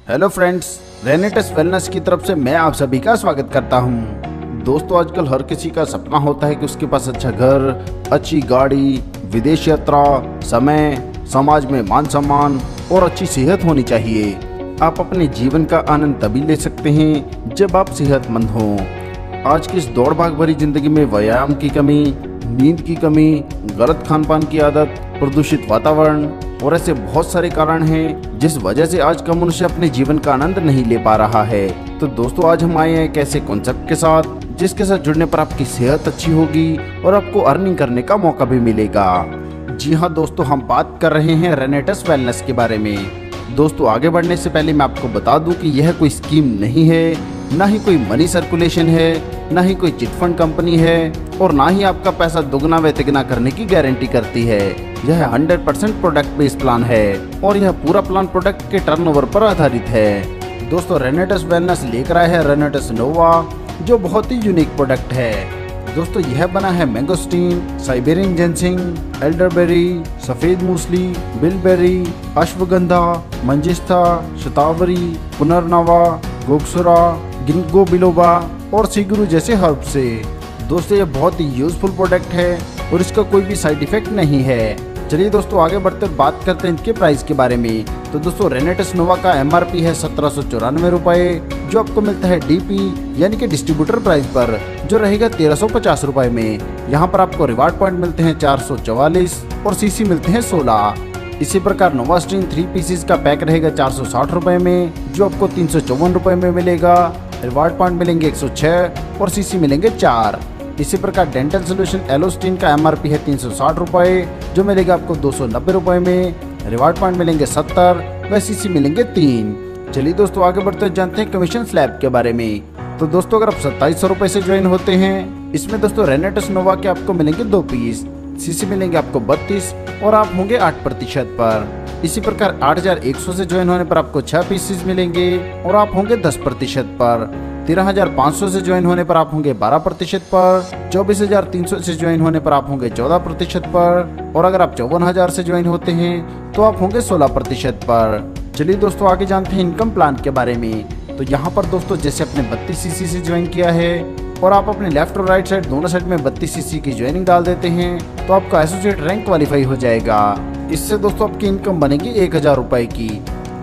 Hello friends, रेनेटस wellness की तरफ से मैं आप सभी का स्वागत करता हूं। दोस्तों, आजकल हर किसी का सपना होता है कि उसके पास अच्छा घर, अच्छी गाड़ी, विदेश यात्रा, समय, समाज में मान सम्मान और अच्छी सेहत होनी चाहिए। आप अपने जीवन का आनंद तभी ले सकते हैं जब आप सेहतमंद हों। आज की इस दौड़ भाग भरी जिंदगी में व्यायाम की कमी, नींद की कमी, गलत खान पान की आदत, प्रदूषित वातावरण और ऐसे बहुत सारे कारण हैं जिस वजह से आज का मनुष्य अपने जीवन का आनंद नहीं ले पा रहा है। तो दोस्तों, आज हम आए हैं एक ऐसे कॉन्सेप्ट के साथ जिसके साथ जुड़ने पर आपकी सेहत अच्छी होगी और आपको अर्निंग करने का मौका भी मिलेगा। जी हाँ दोस्तों, हम बात कर रहे हैं रेनेटस वेलनेस के बारे में। दोस्तों, आगे बढ़ने से पहले मैं आपको बता दूं कि यह कोई स्कीम नहीं है, ना ही कोई मनी सर्कुलेशन है, ना ही कोई चिटफंड कंपनी है और ना ही आपका पैसा दुगना व तिगना करने की गारंटी करती है। यह 100% प्रोडक्ट बेस्ड प्लान है और यह पूरा प्लान प्रोडक्ट के टर्नओवर पर आधारित है। दोस्तों, रेनेटस वेलनेस लेकर आया है रेनेटस नोवा, जो बहुत ही यूनिक प्रोडक्ट है। दोस्तों, यह बना है मैंगोस्टीन, साइबेरियन जेंसिंग, एल्डरबेरी, सफेद मूसली, बिलबेरी, अश्वगंधा, मंजिस्ता, शतावरी, पुनर्नवा, गोक्सुरा, गिंगो बिलोबा और सिगुरु जैसे हर्ब से। दोस्तों, ये बहुत ही यूजफुल प्रोडक्ट है और इसका कोई भी साइड इफेक्ट नहीं है। चलिए दोस्तों, आगे बढ़ते बात करते हैं इनके प्राइस के बारे में। तो दोस्तों, रेनेटस नोवा का MRP है 1794 रुपए, जो आपको मिलता है DP यानी कि डिस्ट्रीब्यूटर प्राइस पर, जो रहेगा 1350 रुपए में। यहाँ पर आपको रिवार्ड पॉइंट मिलते हैं 444 और CC मिलते हैं 16। इसी प्रकार नोवा स्ट्रीम 3 पीसेस का पैक रहेगा 460 रुपए में, जो आपको 354 रुपए में मिलेगा। रिवार्ड पॉइंट मिलेंगे 106 और CC मिलेंगे 4। इसी प्रकार डेंटल सोल्यूशन एलोस्टीन का MRP है 360 रुपए, जो मिलेगा आपको 290 रुपए में। रिवार्ड पॉइंट मिलेंगे 70 व CC मिलेंगे 3। चलिए दोस्तों, आगे बढ़ते जानते हैं कमीशन स्लैब के बारे में। तो दोस्तों, अगर आप 2700 रुपए से ज्वाइन होते हैं, इसमें दोस्तों रेनेटस नोवा के आपको मिलेंगे 2 पीस, CC मिलेंगे आपको 32 और आप होंगे 8% पर। इसी प्रकार 8100 से ज्वाइन होने पर आपको 6 पीसेस मिलेंगे और आप होंगे 10% पर। 13,500 से ज्वाइन होने पर आप होंगे 12% पर। 24,300 से ज्वाइन होने पर आप होंगे 14% पर और अगर आप 54,000 से ज्वाइन होते हैं तो आप होंगे 16% पर। चलिए दोस्तों, आगे जानते हैं इनकम प्लान के बारे में। तो यहाँ पर दोस्तों, जैसे आपने 32 CC से ज्वाइन किया है और आप अपने लेफ्ट और राइट साइड दोनों साइड में 32 CC की ज्वाइनिंग डाल देते हैं तो आपका एसोसिएट रैंक क्वालिफाई हो जाएगा। इससे दोस्तों आपकी इनकम बनेगी 1000 रुपए की।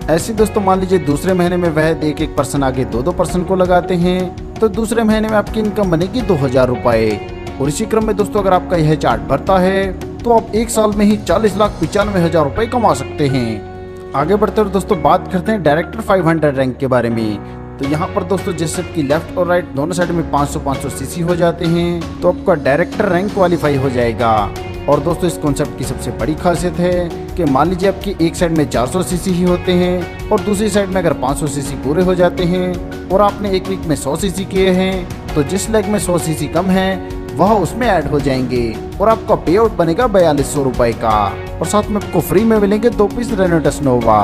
ऐसे दोस्तों, मान लीजिए दूसरे महीने में वह एक पर्सन आगे 2 पर्सन को लगाते हैं तो दूसरे महीने में आपकी इनकम बनेगी 2000 रुपए। और इसी क्रम में दोस्तों, अगर आपका यह चार्ट भरता है तो आप 1 साल में ही 40,95,000 रुपए कमा सकते हैं। आगे बढ़ते हुए दोस्तों, बात करते हैं डायरेक्टर 500 रैंक के बारे में। तो यहाँ पर दोस्तों, जैसे कि लेफ्ट और राइट दोनों साइड में 500 CC हो जाते हैं तो आपका डायरेक्टर रैंक क्वालिफाई हो जाएगा। और दोस्तों, इस कॉन्सेप्ट की सबसे बड़ी खासियत है कि मान लीजिए आपकी एक साइड में 400 CC ही होते हैं और दूसरी साइड में अगर 500 CC पूरे हो जाते हैं और आपने एक वीक में 100 CC किए हैं तो जिस लेग में 100 CC कम है वह उसमें ऐड हो जाएंगे और आपका पे आउट बनेगा 4200 रुपए का और साथ में आपको फ्री में मिलेंगे 2 पीस रेनेटस नोवा।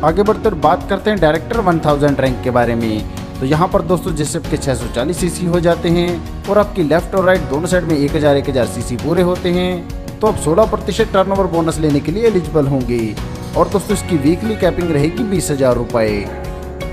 आगे बढ़ते बात करते हैं डायरेक्टर 1000 रैंक के बारे में। तो यहाँ पर दोस्तों, जैसे आपके 640 CC हो जाते हैं और आपकी लेफ्ट और राइट दोनों साइड में 1000 CC पूरे होते हैं तो आप 16% टर्नओवर बोनस लेने के लिए एलिजिबल होंगे। और दोस्तों, इसकी वीकली कैपिंग रहेगी 20,000 रुपए।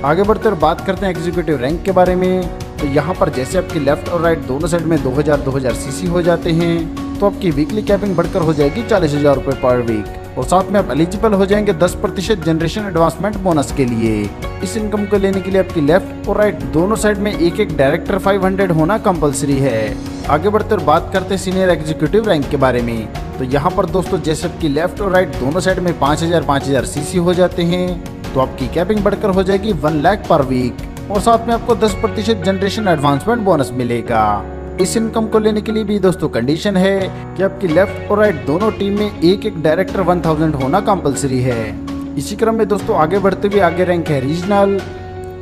आगे बढ़कर बात करते हैं एग्जीक्यूटिव रैंक के बारे में। तो यहाँ पर जैसे आपकी लेफ्ट और राइट दोनों साइड में 2000 CC हो जाते हैं तो आपकी वीकली कैपिंग बढ़कर हो जाएगी 40,000 रुपए पर वीक और साथ में आप एलिजिबल हो जाएंगे 10% जनरेशन एडवांसमेंट बोनस के लिए। इस इनकम को लेने के लिए आपकी लेफ्ट और राइट दोनों साइड में एक डायरेक्टर 500 होना कंपलसरी है। आगे बढ़ते और बात करते हैं सीनियर एग्जीक्यूटिव रैंक के बारे में। तो यहाँ पर दोस्तों, जैसे आपकी लेफ्ट और राइट दोनों साइड में 5000 CC हो जाते हैं तो आपकी कैपिंग बढ़कर हो जाएगी 1 लाख पर वीक और साथ में आपको 10% जनरेशन एडवांसमेंट बोनस मिलेगा। इस इनकम को लेने के लिए भी दोस्तों कंडीशन है कि आपकी लेफ्ट और राइट दोनों टीम में एक डायरेक्टर 1000 होना कंपलसरी है। इसी क्रम में दोस्तों, आगे बढ़ते हुए आगे रैंक है रीजनल।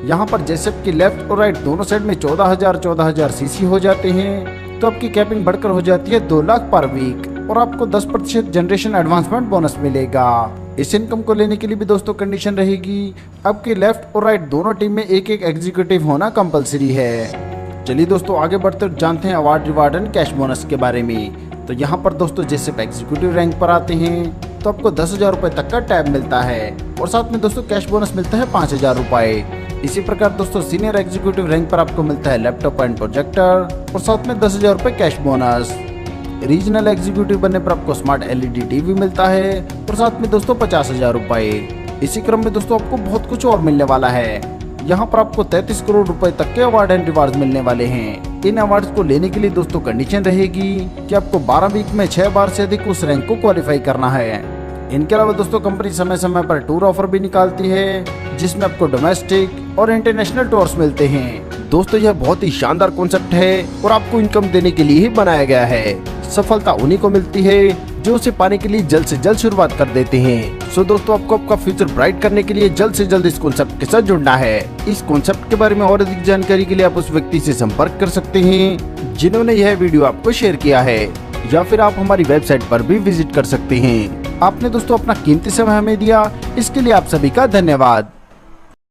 यहाँ पर जैसे आपकी लेफ्ट और राइट दोनों साइड में 14,000 CC हो जाते हैं तो आपकी कैपिंग बढ़कर हो जाती है 2 लाख पर वीक और आपको 10% जनरेशन एडवांसमेंट बोनस मिलेगा। इस इनकम को लेने के लिए भी दोस्तों कंडीशन रहेगी आपके लेफ्ट और राइट दोनों टीम में एक एग्जीक्यूटिव होना कंपलसरी है। चलिए दोस्तों, आगे बढ़ते जानते हैं award reward and cash bonus के बारे में। तो यहाँ पर दोस्तों, जैसे आप एग्जीक्यूटिव रैंक पर आते हैं तो आपको 10,000 रुपए तक का टैब मिलता है और साथ में दोस्तों कैश बोनस मिलता है 5,000 रुपए। इसी प्रकार दोस्तों सीनियर एग्जीक्यूटिव रैंक पर आपको मिलता है लैपटॉप एंड प्रोजेक्टर और साथ में 10,000 रुपए कैश बोनस। रीजनल एग्जीक्यूटिव बनने पर आपको स्मार्ट LED टीवी मिलता है और साथ में दोस्तों 50,000 रुपए। इसी क्रम में दोस्तों आपको बहुत कुछ और मिलने वाला है। यहाँ पर आपको 33 करोड़ रुपए तक के अवार्ड एंड रिवार्ड मिलने वाले हैं। इन अवार्ड्स को लेने के लिए दोस्तों कंडीशन रहेगी कि आपको 12 वीक में 6 बार से अधिक उस रैंक को क्वालिफाई करना है। इनके अलावा दोस्तों कंपनी समय समय पर टूर ऑफर भी निकालती है जिसमें आपको डोमेस्टिक और इंटरनेशनल टूर्स मिलते हैं। दोस्तों यह बहुत ही शानदार कॉन्सेप्ट है और आपको इनकम देने के लिए ही बनाया गया है। सफलता उन्हीं को मिलती है जो उसे पाने के लिए जल्द से जल्द शुरुआत कर देते हैं। सो दोस्तों आपको आपका फ्यूचर ब्राइट करने के लिए जल्द से जल्द इस कॉन्सेप्ट के साथ जुड़ना है। इस कॉन्सेप्ट के बारे में और अधिक जानकारी के लिए आप उस व्यक्ति से संपर्क कर सकते हैं जिन्होंने यह वीडियो आपको शेयर किया है, या फिर आप हमारी वेबसाइट पर भी विजिट कर सकते हैं। आपने दोस्तों अपना कीमती समय हमें दिया, इसके लिए आप सभी का धन्यवाद।